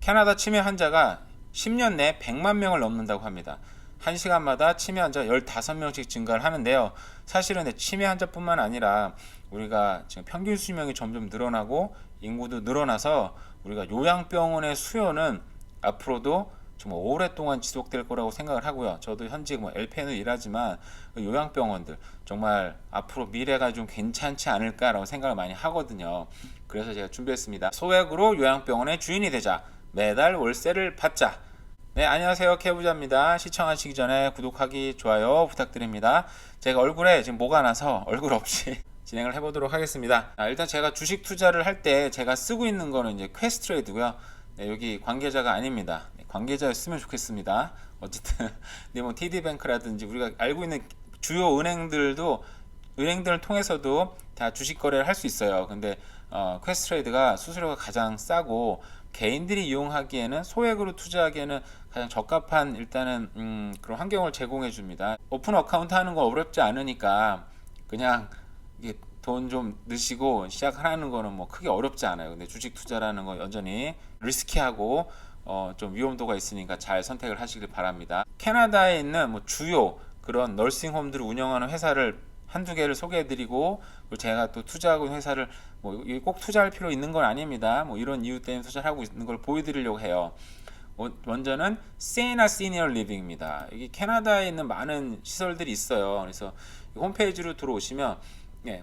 캐나다 치매 환자가 10년 내 100만 명을 넘는다고 합니다. 1시간마다 치매 환자 15명씩 증가를 하는데요. 사실은 치매 환자뿐만 아니라 우리가 지금 평균 수명이 점점 늘어나고 인구도 늘어나서 우리가 요양병원의 수요는 앞으로도 정말 오랫동안 지속될 거라고 생각을 하고요. 저도 현직 LPN으로 일하지만 요양병원들 정말 앞으로 미래가 좀 괜찮지 않을까라고 생각을 많이 하거든요. 그래서 제가 준비했습니다. 소액으로 요양병원의 주인이 되자. 매달 월세를 받자. 네, 안녕하세요. 케부자입니다. 시청하시기 전에 구독하기, 좋아요 부탁드립니다. 제가 얼굴에 지금 뭐가 나서 얼굴 없이 진행을 해보도록 하겠습니다. 일단 제가 주식 투자를 할 때 제가 쓰고 있는 거는 이제 퀘스트레이드고요. 네, 여기 관계자가 아닙니다. 네, 관계자였으면 좋겠습니다. 어쨌든 뭐 TD뱅크라든지 우리가 알고 있는 주요 은행들을 통해서도 다 주식 거래를 할 수 있어요. 근데 퀘스트레이드가 수수료가 가장 싸고 개인들이 이용하기에는 소액으로 투자하기에는 가장 적합한 일단은 그런 환경을 제공해 줍니다. 오픈 어카운트 하는 거 어렵지 않으니까 그냥 이게 돈 좀 넣으시고 시작하는 거는 뭐 크게 어렵지 않아요. 근데 주식 투자라는 거 여전히 리스키하고 좀 위험도가 있으니까 잘 선택을 하시길 바랍니다. 캐나다에 있는 뭐 주요 그런 널싱홈들을 운영하는 회사를 한두 개를 소개해드리고, 제가 또 투자하고 있는 회사를 뭐 꼭 투자할 필요 있는 건 아닙니다. 뭐 이런 이유 때문에 투자를 하고 있는 걸 보여드리려고 해요. 먼저는 세이나 시니어 리빙입니다. 이게 캐나다에 있는 많은 시설들이 있어요. 그래서 홈페이지로 들어오시면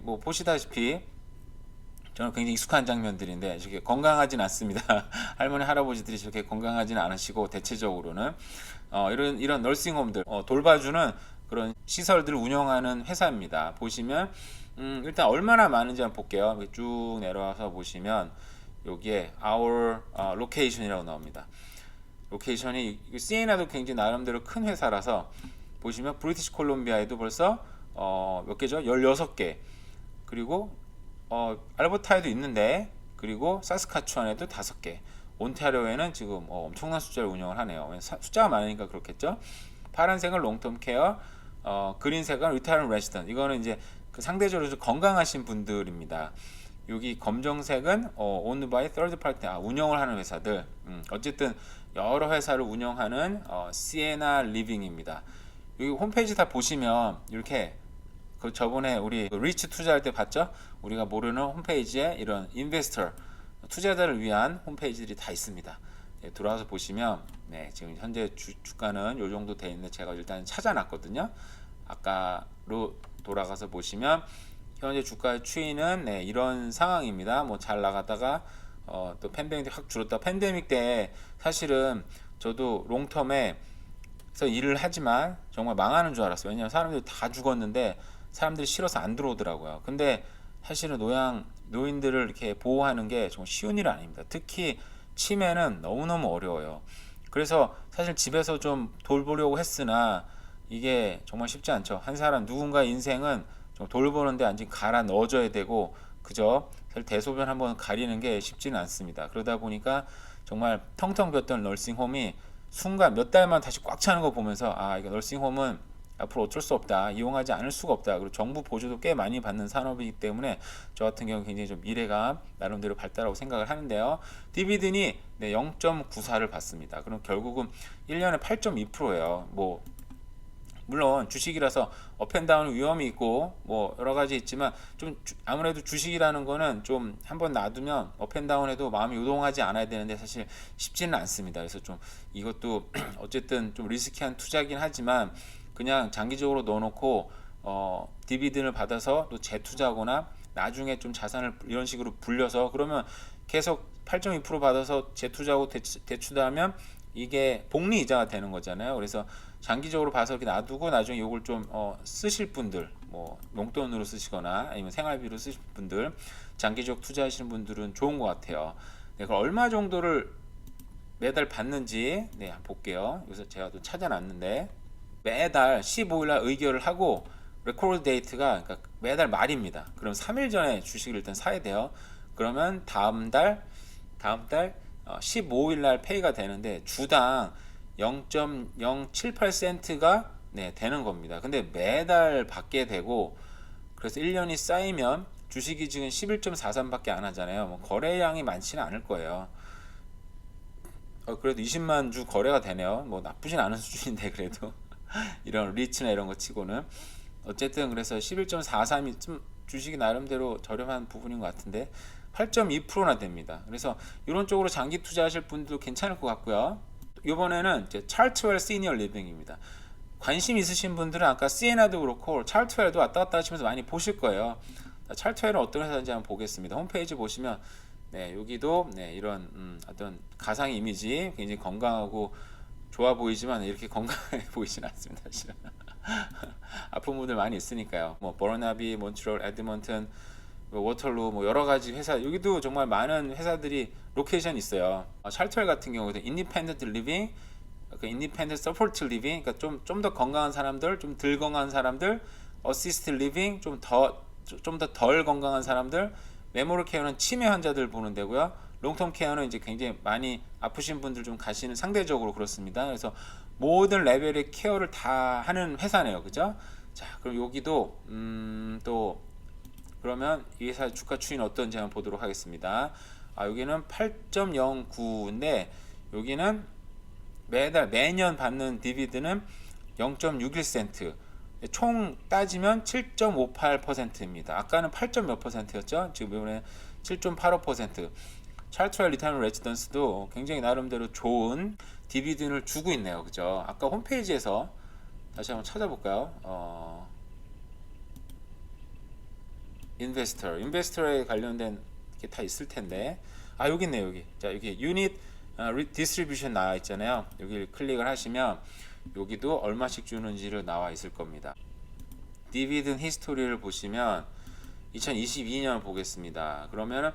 뭐 보시다시피 저는 굉장히 익숙한 장면들인데 이렇게 건강하진 않습니다. 할머니 할아버지들이 저렇게 건강하지는 않으시고 대체적으로는 이런 널싱홈들 돌봐주는 그런 시설들을 운영하는 회사입니다. 보시면 일단 얼마나 많은지 한번 볼게요. 쭉 내려와서 보시면 여기에 our location이라고 나옵니다. 로케이션이 시에나도 굉장히 나름대로 큰 회사라서 보시면 브리티시 콜롬비아에도 벌써 몇 개죠? 16개. 그리고 알버타에도 있는데, 그리고 사스카추안에도 5개. 온타리오에는 지금 엄청난 숫자를 운영을 하네요. 숫자가 많으니까 그렇겠죠. 파란색은 롱텀 케어, 그린색은 리타이어먼트 레지던트. 이거는 이제 그 상대적으로 좀 건강하신 분들입니다. 여기 검정색은 owned by third party, 운영을 하는 회사들. 어쨌든 여러 회사를 운영하는 시에나 리빙입니다. 여기 홈페이지 다 보시면 이렇게 그 저번에 우리 리치 투자할 때 봤죠? 우리가 모르는 홈페이지에 이런 인베스터 투자자를 위한 홈페이지들이 다 있습니다. 들어와서 보시면 지금 현재 주가는 요 정도 돼 있는데 제가 일단 찾아놨거든요. 아까로 돌아가서 보시면 현재 주가의 추이는 이런 상황입니다. 뭐 잘 나가다가 또 팬데믹 확 줄었다. 팬데믹 때 사실은 저도 롱텀에서 일을 하지만 정말 망하는 줄 알았어요. 왜냐하면 사람들이 다 죽었는데 사람들이 싫어서 안 들어오더라고요. 근데 사실은 노인들을 이렇게 보호하는 게 정말 쉬운 일은 아닙니다. 특히 치매는 너무너무 어려워요. 그래서 사실 집에서 좀 돌보려고 했으나 이게 정말 쉽지 않죠. 한 사람 누군가의 인생은 좀 돌보는데 완전 갈아 넣어줘야 되고, 그저 대소변 한번 가리는 게 쉽지는 않습니다. 그러다 보니까 정말 텅텅 비었던 널싱홈이 순간 몇 달만 다시 꽉 차는 거 보면서 이거 널싱홈은 앞으로 어쩔 수 없다, 이용하지 않을 수가 없다. 그리고 정부 보조도 꽤 많이 받는 산업이기 때문에 저 같은 경우 굉장히 좀 미래가 나름대로 밝다라고 생각을 하는데요. 디비든이 0.94를 받습니다. 그럼 결국은 1년에 8.2%예요. 뭐 물론 주식이라서 업앤다운 위험이 있고 뭐 여러 가지 있지만 좀 아무래도 주식이라는 거는 좀 한번 놔두면 업앤다운해도 마음이 요동하지 않아야 되는데 사실 쉽지는 않습니다. 그래서 좀 이것도 어쨌든 좀 리스키한 투자긴 하지만 그냥 장기적으로 넣어놓고 디비든을 받아서 또 재투자하거나 나중에 좀 자산을 이런 식으로 불려서 그러면 계속 8.2% 받아서 재투자하고 대출하면 이게 복리 이자가 되는 거잖아요. 그래서 장기적으로 봐서 이렇게 놔두고 나중에 이걸 좀 쓰실 분들, 뭐 용돈으로 쓰시거나 아니면 생활비로 쓰실 분들, 장기적 투자하시는 분들은 좋은 것 같아요. 그럼 얼마 정도를 매달 받는지 한번 볼게요. 여기서 제가 또 찾아놨는데 매달 15일날 의결을 하고 레코드 데이트가 그러니까 매달 말입니다. 그럼 3일 전에 주식을 일단 사야 돼요. 그러면 다음 달 15일날 페이가 되는데 주당 0.078센트가 되는 겁니다. 근데 매달 받게 되고, 그래서 1년이 쌓이면 주식이 지금 11.43밖에 안 하잖아요. 뭐 거래량이 많지는 않을 거예요. 그래도 20만 주 거래가 되네요. 뭐 나쁘진 않은 수준인데 그래도 이런 리츠나 이런 거 치고는 어쨌든 그래서 11.43이 좀 주식이 나름대로 저렴한 부분인 것 같은데 8.2%나 됩니다. 그래서 이런 쪽으로 장기 투자하실 분들도 괜찮을 것 같고요. 이번에는 이제 차트웰 시니어 리빙입니다. 관심 있으신 분들은 아까 시에나도 그렇고 차트웰도 왔다 갔다 하시면서 많이 보실 거예요. 차트웰은 어떤 회사인지 한번 보겠습니다. 홈페이지 보시면 네, 여기도 네, 이런 어떤 가상 이미지 굉장히 건강하고 좋아 보이지만 이렇게 건강해 보이진 않습니다. 사실은 아픈 분들 많이 있으니까요. 뭐 버나비, 몬트리올, 에드먼튼, 워털루 뭐 여러 가지 회사 여기도 정말 많은 회사들이 로케이션 있어요. 찰트웰 같은 경우도 인디펜던트 리빙, 인디펜던트 서포트 리빙, 그러니까 좀 더 건강한 사람들, 좀 덜 건강한 사람들, 어시스트 리빙, 좀 더 덜 건강한 사람들, 메모리 케어는 치매 환자들 보는 데고요. 롱텀 케어는 이제 굉장히 많이 아프신 분들 좀 가시는 상대적으로 그렇습니다. 그래서 모든 레벨의 케어를 다 하는 회사네요. 그죠? 자, 그럼 여기도 또 그러면 이 회사 주가 추이는 어떤지 한번 보도록 하겠습니다. 여기는 8.09인데 여기는 매년 받는 디비드는 0.61센트. 총 따지면 7.58%입니다. 아까는 8. 몇 %였죠? 지금 이번에 7.85%. 찰트웰 리타이어 레지던스도 굉장히 나름대로 좋은 디비든을 주고 있네요. 그죠? 아까 홈페이지에서 다시 한번 찾아볼까요? 인베스터에 관련된 게 다 있을 텐데. 여기 있네요. 여기. 자, 여기 유닛 디스트리뷰션 나와 있잖아요. 여기 클릭을 하시면 여기도 얼마씩 주는지를 나와 있을 겁니다. 디비든 히스토리를 보시면 2022년 보겠습니다. 그러면은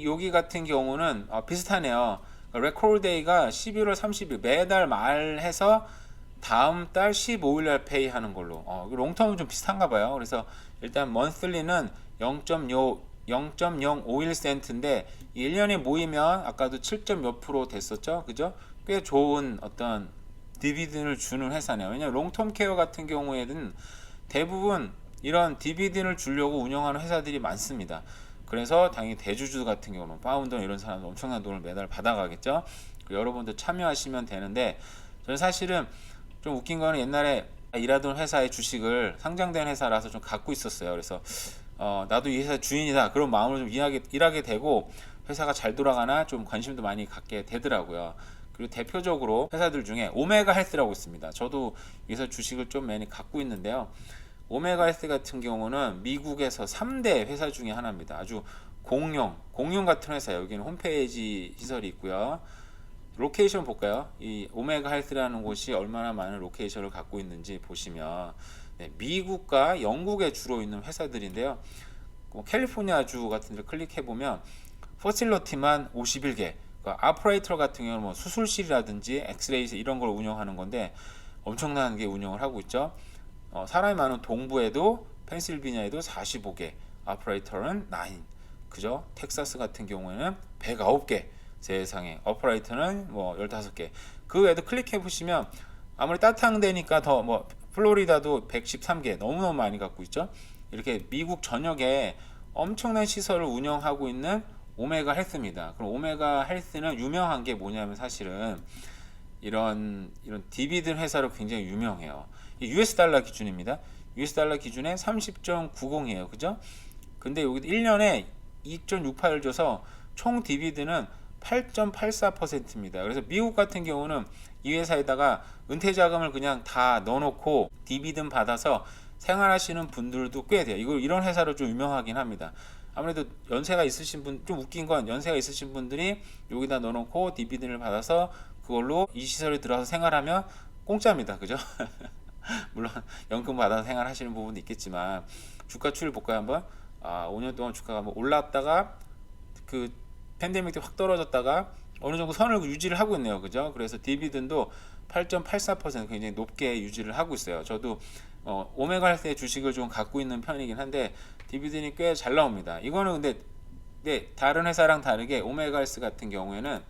여기 같은 경우는 비슷하네요. 레코드 데이가 11월 30일 매달 말해서 다음 달 15일 날 페이 하는 걸로. 롱텀은 좀 비슷한가 봐요. 그래서 일단 먼슬리는 0.051센트인데 1년에 모이면 아까도 7. 몇 % 됐었죠. 그죠? 꽤 좋은 어떤 디비든을 주는 회사네요. 왜냐면 롱텀 케어 같은 경우에는 대부분 이런 디비든을 주려고 운영하는 회사들이 많습니다. 그래서 당연히 대주주 같은 경우는 파운더 이런 사람들 엄청난 돈을 매달 받아가겠죠. 여러분들 참여하시면 되는데 저는 사실은 좀 웃긴 거는 옛날에 일하던 회사의 주식을 상장된 회사라서 좀 갖고 있었어요. 그래서 나도 이 회사 주인이다 그런 마음으로 좀 일하게 되고 회사가 잘 돌아가나 좀 관심도 많이 갖게 되더라고요. 그리고 대표적으로 회사들 중에 오메가 헬스라고 있습니다. 저도 여기서 주식을 좀 많이 갖고 있는데요. 오메가 헬스 같은 경우는 미국에서 3대 회사 중에 하나입니다. 아주 공룡 같은 회사예요. 여기는 홈페이지 시설이 있고요. 로케이션 볼까요? 이 오메가 헬스라는 곳이 얼마나 많은 로케이션을 갖고 있는지 보시면 미국과 영국에 주로 있는 회사들인데요. 캘리포니아주 같은 데 클릭해 보면 퍼실러티만 51개, 아프레이터 같은 경우는 뭐 수술실이라든지 엑스레이 이런 걸 운영하는 건데 엄청난 게 운영을 하고 있죠. 사람이 많은 동부에도 펜실베니아에도 45개, 아프레이터는 9, 그죠? 텍사스 같은 경우에는 109개, 세상에 어퍼레이터는 뭐 15개. 그 외에도 클릭해 보시면 아무리 따뜻한 데니까 더 뭐 플로리다도 113개 너무너무 많이 갖고 있죠. 이렇게 미국 전역에 엄청난 시설을 운영하고 있는 오메가 헬스입니다. 그럼 오메가 헬스는 유명한 게 뭐냐면 사실은 이런 디비든 회사로 굉장히 유명해요. US 달러 기준입니다. US 달러 기준에 30.90이에요. 그죠? 근데 여기 1년에 2.68을 줘서 총 디비든은 8.84%입니다. 그래서 미국 같은 경우는 이 회사에다가 은퇴 자금을 그냥 다 넣어놓고 디비든 받아서 생활하시는 분들도 꽤 돼요. 이런 회사로 좀 유명하긴 합니다. 아무래도 연세가 있으신 분, 좀 웃긴 건 연세가 있으신 분들이 여기다 넣어놓고 디비든을 받아서 그걸로 이 시설에 들어서 생활하면 공짜입니다. 그죠? 물론 연금 받아서 생활하시는 부분도 있겠지만 주가 추이를 볼까요 한번? 5년 동안 주가가 뭐 올랐다가 그 팬데믹 때 확 떨어졌다가 어느 정도 선을 유지를 하고 있네요. 그죠? 그래서 디비든도 8.84% 굉장히 높게 유지를 하고 있어요. 저도 오메가 헬스의 주식을 좀 갖고 있는 편이긴 한데 디비든이 꽤 잘 나옵니다. 이거는 근데 다른 회사랑 다르게 오메가 헬스 같은 경우에는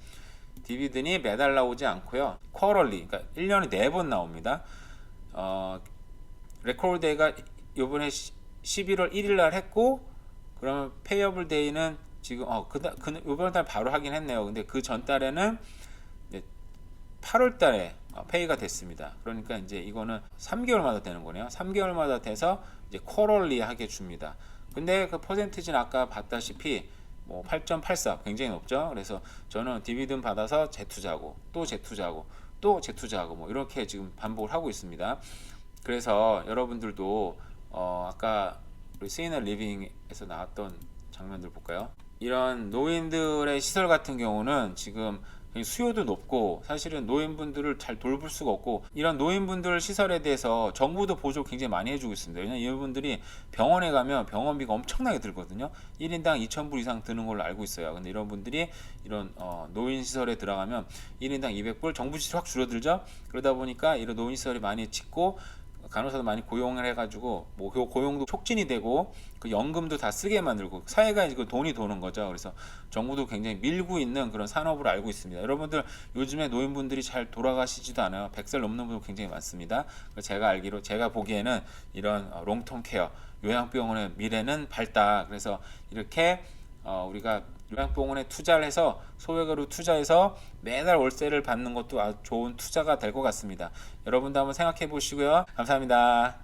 디비든이 매달 나오지 않고요. 쿼럴리, 그러니까 1년에 4번 나옵니다. 레코드 데이가 이번에 11월 1일 날 했고 그러면 페이어블 데이는 지금 이번 달 바로 하긴 했네요. 근데 그 전 달에는 8월 달에 페이가 됐습니다. 그러니까 이제 이거는 3개월마다 되는 거네요. 3개월마다 돼서 이제 쿼럴리하게 줍니다. 근데 그 퍼센티지는 아까 봤다시피 뭐 8.84 굉장히 높죠. 그래서 저는 디비든 받아서 재투자하고 또 재투자하고 또 재투자하고 뭐 이렇게 지금 반복을 하고 있습니다. 그래서 여러분들도 아까 우리 스위너 리빙에서 나왔던 장면들 볼까요? 이런 노인들의 시설 같은 경우는 지금 수요도 높고 사실은 노인분들을 잘 돌볼 수가 없고, 이런 노인분들 시설에 대해서 정부도 보조를 굉장히 많이 해주고 있습니다. 왜냐하면 이분들이 병원에 가면 병원비가 엄청나게 들거든요. 1인당 2,000불 이상 드는 걸로 알고 있어요. 근데 이런 분들이 이런 노인 시설에 들어가면 1인당 200불, 정부 지출 확 줄어들죠. 그러다 보니까 이런 노인 시설이 많이 짓고 간호사도 많이 고용을 해가지고 뭐 고용도 촉진이 되고 그 연금도 다 쓰게 만들고 사회가 그 돈이 도는 거죠. 그래서 정부도 굉장히 밀고 있는 그런 산업을 알고 있습니다. 여러분들 요즘에 노인분들이 잘 돌아가시지도 않아요. 100살 넘는 분들 굉장히 많습니다. 제가 보기에는 이런 롱텀 케어, 요양병원의 미래는 밝다. 그래서 이렇게 우리가 요양병원에 투자를 해서 소액으로 투자해서 매달 월세를 받는 것도 아주 좋은 투자가 될 것 같습니다. 여러분도 한번 생각해 보시고요. 감사합니다.